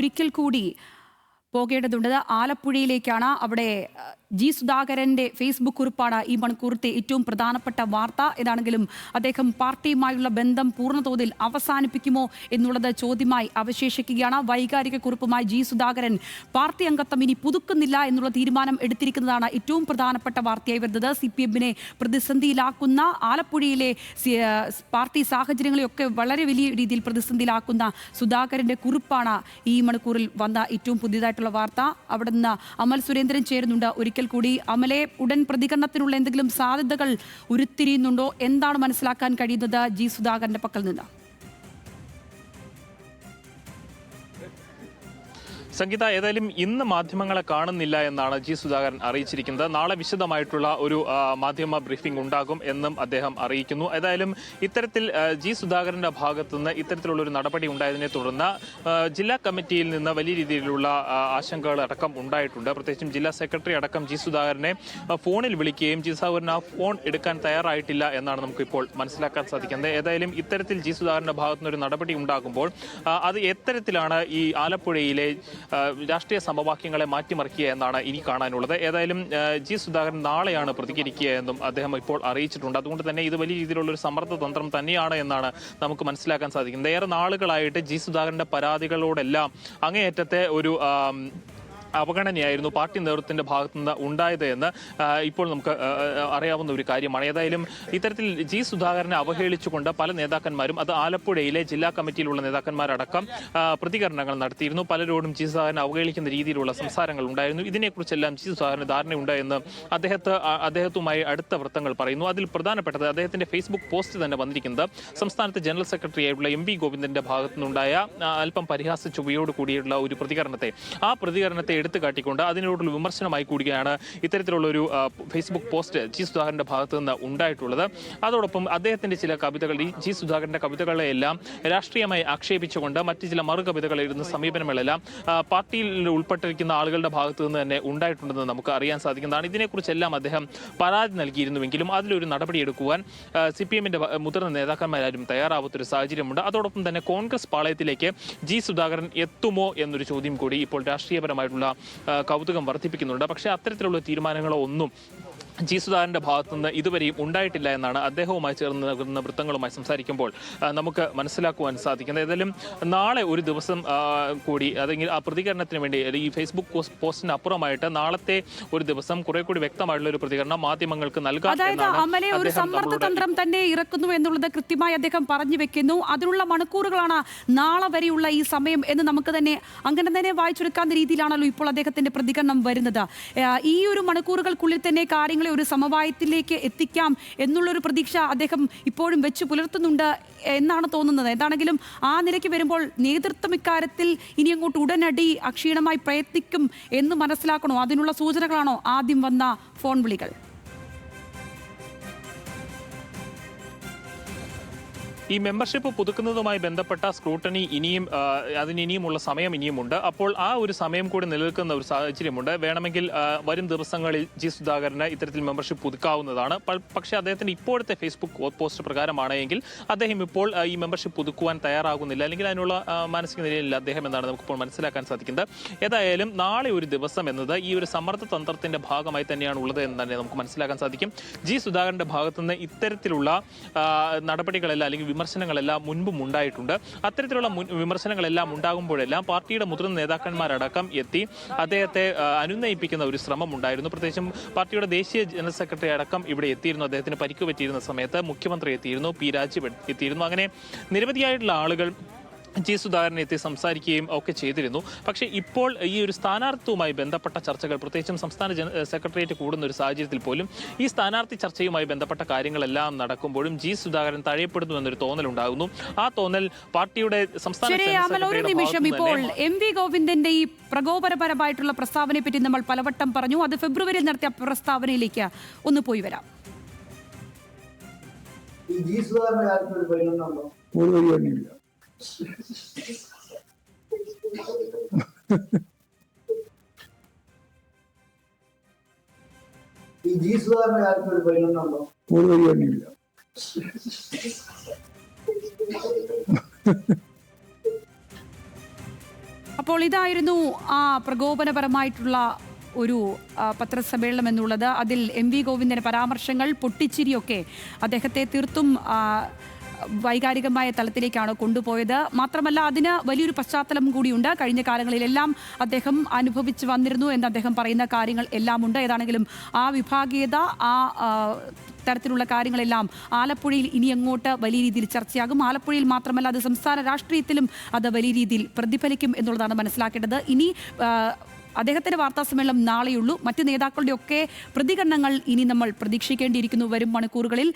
ഒരിക്കൽ കൂടി പോകേണ്ടതുണ്ട്. ആലപ്പുഴയിലേക്കാണ്. അവിടെ ജി സുധാകരന്റെ ഫേസ്ബുക്ക് കുറിപ്പാണ് ഈ മണിക്കൂറത്തെ ഏറ്റവും പ്രധാനപ്പെട്ട വാർത്ത. ഏതാണെങ്കിലും അദ്ദേഹം പാർട്ടിയുമായുള്ള ബന്ധം പൂർണ്ണതോതിൽ അവസാനിപ്പിക്കുമോ എന്നുള്ളത് ചോദ്യമായി അവശേഷിക്കുകയാണ്. വൈകാരിക കുറിപ്പുമായി ജി സുധാകരൻ പാർട്ടി അംഗത്വം ഇനി പുതുക്കുന്നില്ല എന്നുള്ള തീരുമാനം എടുത്തിരിക്കുന്നതാണ് ഏറ്റവും പ്രധാനപ്പെട്ട വാർത്തയായി വരുന്നത്. CPM-നെ പ്രതിസന്ധിയിലാക്കുന്ന ആലപ്പുഴയിലെ പാർട്ടി സാഹചര്യങ്ങളെയൊക്കെ വളരെ വലിയ രീതിയിൽ പ്രതിസന്ധിയിലാക്കുന്ന സുധാകരന്റെ കുറിപ്പാണ് ഈ മണിക്കൂറിൽ വന്ന ഏറ്റവും പുതിയതായിട്ടുള്ള വാർത്ത. അവിടെ നിന്ന് അമൽ സുരേന്ദ്രൻ ചേരുന്നുണ്ട്. ഒരിക്കൽ കൂടി അമലെ, ഉടൻ പ്രതികരണത്തിനുള്ള എന്തെങ്കിലും സാധ്യതകൾ ഉരുത്തിരിയുന്നുണ്ടോ? എന്താണ് മനസ്സിലാക്കാൻ കഴിയുന്നത് ജി സുധാകരന്റെ പക്കൽ നിന്ന്? സംഗീത, ഏതായാലും ഇന്ന് മാധ്യമങ്ങളെ കാണുന്നില്ല എന്നാണ് ജി സുധാകരൻ അറിയിച്ചിരിക്കുന്നത്. നാളെ വിശദമായിട്ടുള്ള ഒരു മാധ്യമ ബ്രീഫിംഗ് ഉണ്ടാകും എന്നും അദ്ദേഹം അറിയിക്കുന്നു. ഏതായാലും ഇത്തരത്തിൽ ജി സുധാകരന്റെ ഭാഗത്തുനിന്ന് ഇത്തരത്തിലുള്ള ഒരു നടപടി ഉണ്ടായതിനെ തുടർന്ന് ജില്ലാ കമ്മിറ്റിയിൽ നിന്ന് വലിയ രീതിയിലുള്ള ആശങ്കകൾ അടക്കം ഉണ്ടായിട്ടുണ്ട്. പ്രത്യേകിച്ചും ജില്ലാ സെക്രട്ടറി അടക്കം ജി സുധാകരനെ ഫോണിൽ വിളിക്കുകയും ജി സുധാകരൻ ആ ഫോൺ എടുക്കാൻ തയ്യാറായിട്ടില്ല എന്നാണ് നമുക്കിപ്പോൾ മനസ്സിലാക്കാൻ സാധിക്കുന്നത്. ഏതായാലും ഇത്തരത്തിൽ ജി സുധാകരന്റെ ഭാഗത്തുനിന്ന് ഒരു നടപടി ഉണ്ടാകുമ്പോൾ അത് എത്തരത്തിലാണ് ഈ ആലപ്പുഴയിലെ രാഷ്ട്രീയ സമവാക്യങ്ങളെ മാറ്റിമറിക്കുക എന്നാണ് ഇനി കാണാനുള്ളത്. ഏതായാലും ജി സുധാകരൻ നാളെയാണ് പ്രതികരിക്കുക എന്നും അദ്ദേഹം ഇപ്പോൾ അറിയിച്ചിട്ടുണ്ട്. അതുകൊണ്ട് തന്നെ ഇത് വലിയ രീതിയിലുള്ള ഒരു സമ്മർദ്ദ തന്ത്രം തന്നെയാണ് എന്നാണ് നമുക്ക് മനസ്സിലാക്കാൻ സാധിക്കുന്നത്. ഏറെ നാളുകളായിട്ട് ജി സുധാകരന്റെ പരാതികളോടെല്ലാം അങ്ങേയറ്റത്തെ ഒരു അവഗണനയായിരുന്നു പാർട്ടി നേതൃത്വത്തിന്റെ ഭാഗത്തുനിന്ന് ഉണ്ടായത് എന്ന് ഇപ്പോൾ നമുക്ക് അറിയാവുന്ന ഒരു കാര്യമാണ്. ഏതായാലും ഇത്തരത്തിൽ ജി സുധാകരനെ അവഹേളിച്ചുകൊണ്ട് പല നേതാക്കന്മാരും, അത് ആലപ്പുഴയിലെ ജില്ലാ കമ്മിറ്റിയിലുള്ള നേതാക്കന്മാരടക്കം പ്രതികരണങ്ങൾ നടത്തിയിരുന്നു. പലരോടും ജി സുധാകരനെ അവഹേളിക്കുന്ന രീതിയിലുള്ള സംസാരങ്ങൾ ഉണ്ടായിരുന്നു. ഇതിനെക്കുറിച്ചെല്ലാം ജി സുധാകരന് ധാരണയുണ്ട് എന്ന് അദ്ദേഹത്തുമായി അടുത്ത വൃത്തങ്ങൾ പറയുന്നു. അതിൽ പ്രധാനപ്പെട്ടത് അദ്ദേഹത്തിന്റെ ഫേസ്ബുക്ക് പോസ്റ്റ് തന്നെ വന്നിരിക്കുന്നത് സംസ്ഥാനത്തെ ജനറൽ സെക്രട്ടറി ആയിട്ടുള്ള MV ഗോവിന്ദന്റെ ഭാഗത്തുനിന്നുണ്ടായ അല്പം പരിഹാസ ചുവയോട് കൂടിയുള്ള ഒരു പ്രതികരണത്തെ എടുത്തു കാട്ടിക്കൊണ്ട് അതിനോടുള്ള വിമർശനമായി കൂടിയാണ് ഇത്തരത്തിലുള്ള ഒരു ഫേസ്ബുക്ക് പോസ്റ്റ് ജി സുധാകരന്റെ ഭാഗത്തു നിന്ന് ഉണ്ടായിട്ടുള്ളത്. അതോടൊപ്പം അദ്ദേഹത്തിന്റെ ചില കവിതകൾ, ഈ ജി സുധാകരന്റെ കവിതകളെയെല്ലാം രാഷ്ട്രീയമായി ആക്ഷേപിച്ചുകൊണ്ട് മറ്റ് ചില മറുകവിതകൾ എഴുതുന്ന സമീപനങ്ങളെല്ലാം പാർട്ടിയിൽ ഉൾപ്പെട്ടിരിക്കുന്ന ആളുകളുടെ ഭാഗത്തു നിന്ന് തന്നെ ഉണ്ടായിട്ടുണ്ടെന്ന് നമുക്ക് അറിയാൻ സാധിക്കുന്നതാണ്. ഇതിനെക്കുറിച്ചെല്ലാം അദ്ദേഹം പരാതി നൽകിയിരുന്നുവെങ്കിലും അതിലൊരു നടപടിയെടുക്കുവാൻ CPM-ന്റെ മുതിർന്ന നേതാക്കന്മാരും തയ്യാറാവാത്തൊരു സാഹചര്യമുണ്ട്. അതോടൊപ്പം തന്നെ കോൺഗ്രസ് പാളയത്തിലേക്ക് ജി സുധാകരൻ എത്തുമോ എന്നൊരു ചോദ്യം കൂടി ഇപ്പോൾ രാഷ്ട്രീയപരമായിട്ടുള്ള കൗതുകം വർദ്ധിപ്പിക്കുന്നുണ്ട്. പക്ഷേ അത്തരത്തിലുള്ള തീരുമാനങ്ങളോ ഒന്നും ജി സുധാകരന്റെ ഭാഗത്തുനിന്ന് ഇതുവരെയും ഉണ്ടായിട്ടില്ല എന്നാണ് അദ്ദേഹവുമായി ചേർന്ന് നൽകുന്ന വൃത്തങ്ങളുമായി സംസാരിക്കുമ്പോൾ നമുക്ക് മനസ്സിലാക്കുവാൻ സാധിക്കുന്നത്. ഏതായാലും നാളെ ഒരു ദിവസം കൂടി, അല്ലെങ്കിൽ ആ പ്രതികരണത്തിന് വേണ്ടി ഈ ഫേസ്ബുക്ക് പോസ്റ്റിന് അപ്പുറമായിട്ട് നാളത്തെ ഒരു ദിവസം കുറെ കൂടി വ്യക്തമായിട്ടുള്ള ഒരു പ്രതികരണം മാധ്യമങ്ങൾക്ക് നൽകാം. അതായത് അമലെ, ഒരു സമ്മർദ്ദ തന്ത്രം തന്നെ ഇറക്കുന്നു എന്നുള്ളത് കൃത്യമായി അദ്ദേഹം പറഞ്ഞു വെക്കുന്നു. അതിനുള്ള മണിക്കൂറുകളാണ് നാളെ വരെയുള്ള ഈ സമയം എന്ന് നമുക്ക് തന്നെ അങ്ങനെ തന്നെ വായിച്ചെടുക്കാവുന്ന രീതിയിലാണല്ലോ ഇപ്പോൾ അദ്ദേഹത്തിന്റെ പ്രതികരണം വരുന്നത്. ഈ ഒരു മണിക്കൂറുകൾക്കുള്ളിൽ തന്നെ കാര്യങ്ങൾ ഒരു സമവായത്തിലേക്ക് എത്തിക്കാം എന്നുള്ളൊരു പ്രതീക്ഷ അദ്ദേഹം ഇപ്പോഴും വെച്ച് പുലർത്തുന്നുണ്ട് എന്നാണ് തോന്നുന്നത്. എന്താണെങ്കിലും ആ നിലയ്ക്ക് വരുമ്പോൾ നേതൃത്വം ഇക്കാര്യത്തിൽ ഇനി അങ്ങോട്ട് ഉടനടി അക്ഷീണമായി പ്രയത്നിക്കും എന്ന് മനസ്സിലാക്കണോ? അതിനുള്ള സൂചനകളാണോ ആദ്യം വന്ന ഫോൺ വിളികൾ? ഈ മെമ്പർഷിപ്പ് പുതുക്കുന്നതുമായി ബന്ധപ്പെട്ട സ്ക്രൂട്ടനി ഇനിയുമുള്ള സമയം ഇനിയുമുണ്ട്. അപ്പോൾ ആ ഒരു സമയം കൂടി നിലനിൽക്കുന്ന ഒരു സാഹചര്യമുണ്ട്. വേണമെങ്കിൽ വരും ദിവസങ്ങളിൽ ജി സുധാകരന് ഇത്തരത്തിൽ മെമ്പർഷിപ്പ് പുതുക്കാവുന്നതാണ്. പക്ഷേ അദ്ദേഹത്തിന്റെ ഇപ്പോഴത്തെ ഫേസ്ബുക്ക് പോസ്റ്റ് പ്രകാരമാണെങ്കിൽ അദ്ദേഹം ഇപ്പോൾ ഈ മെമ്പർഷിപ്പ് പുതുക്കുവാൻ തയ്യാറാകുന്നില്ല, അല്ലെങ്കിൽ അതിനുള്ള മാനസിക നിലയിലില്ല അദ്ദേഹം എന്നാണ് നമുക്കിപ്പോൾ മനസ്സിലാക്കാൻ സാധിക്കുന്നത്. ഏതായാലും നാളെ ഒരു ദിവസം എന്നത് ഈ ഒരു സമ്മർദ്ദ തന്ത്രത്തിന്റെ ഭാഗമായി തന്നെയാണ് ഉള്ളത് എന്ന് തന്നെ നമുക്ക് മനസ്സിലാക്കാൻ സാധിക്കും. ജി സുധാകരന്റെ ഭാഗത്തുനിന്ന് ഇത്തരത്തിലുള്ള നടപടികളെല്ലാം, അല്ലെങ്കിൽ വിമർശനങ്ങളെല്ലാം മുൻപും ഉണ്ടായിട്ടുണ്ട്. അത്തരത്തിലുള്ള വിമർശനങ്ങളെല്ലാം ഉണ്ടാകുമ്പോഴെല്ലാം പാർട്ടിയുടെ മുതിർന്ന നേതാക്കന്മാരടക്കം എത്തി അദ്ദേഹത്തെ അനുനയിപ്പിക്കുന്ന ഒരു ശ്രമം ഉണ്ടായിരുന്നു. പ്രത്യേകിച്ചും പാർട്ടിയുടെ ദേശീയ ജനറൽ സെക്രട്ടറി അടക്കം ഇവിടെ എത്തിയിരുന്നു. അദ്ദേഹത്തിന് പരിക്ക് പറ്റിയിരുന്ന സമയത്ത് മുഖ്യമന്ത്രി എത്തിയിരുന്നു, P. രാജീവ് എത്തിയിരുന്നു. അങ്ങനെ നിരവധിയായിട്ടുള്ള ആളുകൾ ജി സുധാകരനെ എത്തി സംസാരിക്കുകയും ഒക്കെ ചെയ്തിരുന്നു. പക്ഷേ ഇപ്പോൾ ഈ ഒരു സ്ഥാനാർത്ഥിത്വവുമായി ബന്ധപ്പെട്ട ചർച്ചകൾ, പ്രത്യേകിച്ചും സംസ്ഥാന സെക്രട്ടേറിയറ്റ് കൂടുന്ന ഒരു സാഹചര്യത്തിൽ പോലും ഈ സ്ഥാനാർത്ഥി ചർച്ചയുമായി ബന്ധപ്പെട്ട കാര്യങ്ങളെല്ലാം നടക്കുമ്പോഴും ജി സുധാകരൻ തഴയപ്പെടുന്നു എന്നൊരു തോന്നലുണ്ടാകുന്നു. ആ തോന്നൽ പാർട്ടിയുടെ സംസ്ഥാന ഇപ്പോൾ MV ഗോവിന്ദന്റെ ഈ പ്രകോപനപരമായിട്ടുള്ള പ്രസ്താവനയെ പറ്റി നമ്മൾ പലവട്ടം പറഞ്ഞു. അത് ഫെബ്രുവരിയിൽ നടത്തിയ പ്രസ്താവനയിലേക്ക് ഒന്ന് പോയി വരാം. ഈ ജി സുധാകരന്റെ കാര്യത്തിൽ ഒരു പരിഗണനയുണ്ടോ? ഒരു പരിഗണനയില്ല. അപ്പോൾ ഇതായിരുന്നു ആ പ്രകോപനപരമായിട്ടുള്ള ഒരു പത്രസമ്മേളനം എന്നുള്ളത്. അതിൽ എം വി ഗോവിന്ദന്റെ പരാമർശങ്ങൾ, പൊട്ടിച്ചിരിയൊക്കെ അദ്ദേഹത്തെ തീർത്തും വൈകാരികമായ തലത്തിലേക്കാണ് കൊണ്ടുപോയത്. മാത്രമല്ല അതിന് വലിയൊരു പശ്ചാത്തലം കൂടിയുണ്ട്. കഴിഞ്ഞ കാലങ്ങളിലെല്ലാം അദ്ദേഹം അനുഭവിച്ചു വന്നിരുന്നു എന്ന് അദ്ദേഹം പറയുന്ന കാര്യങ്ങൾ എല്ലാം ഉണ്ട്. ഏതാണെങ്കിലും ആ വിഭാഗീയത, ആ തരത്തിലുള്ള കാര്യങ്ങളെല്ലാം ആലപ്പുഴയിൽ ഇനി അങ്ങോട്ട് വലിയ രീതിയിൽ ചർച്ചയാകും. ആലപ്പുഴയിൽ മാത്രമല്ല, അത് സംസ്ഥാന രാഷ്ട്രീയത്തിലും അത് വലിയ രീതിയിൽ പ്രതിഫലിക്കും എന്നുള്ളതാണ് മനസ്സിലാക്കേണ്ടത്. ഇനി അദ്ദേഹത്തിന്റെ വാർത്താ സമ്മേളനം നാളെയുള്ളൂ. മറ്റ് നേതാക്കളുടെയൊക്കെ പ്രതികരണങ്ങൾ ഇനി നമ്മൾ പ്രതീക്ഷിക്കേണ്ടിയിരിക്കുന്നു വരും മണിക്കൂറുകളിൽ.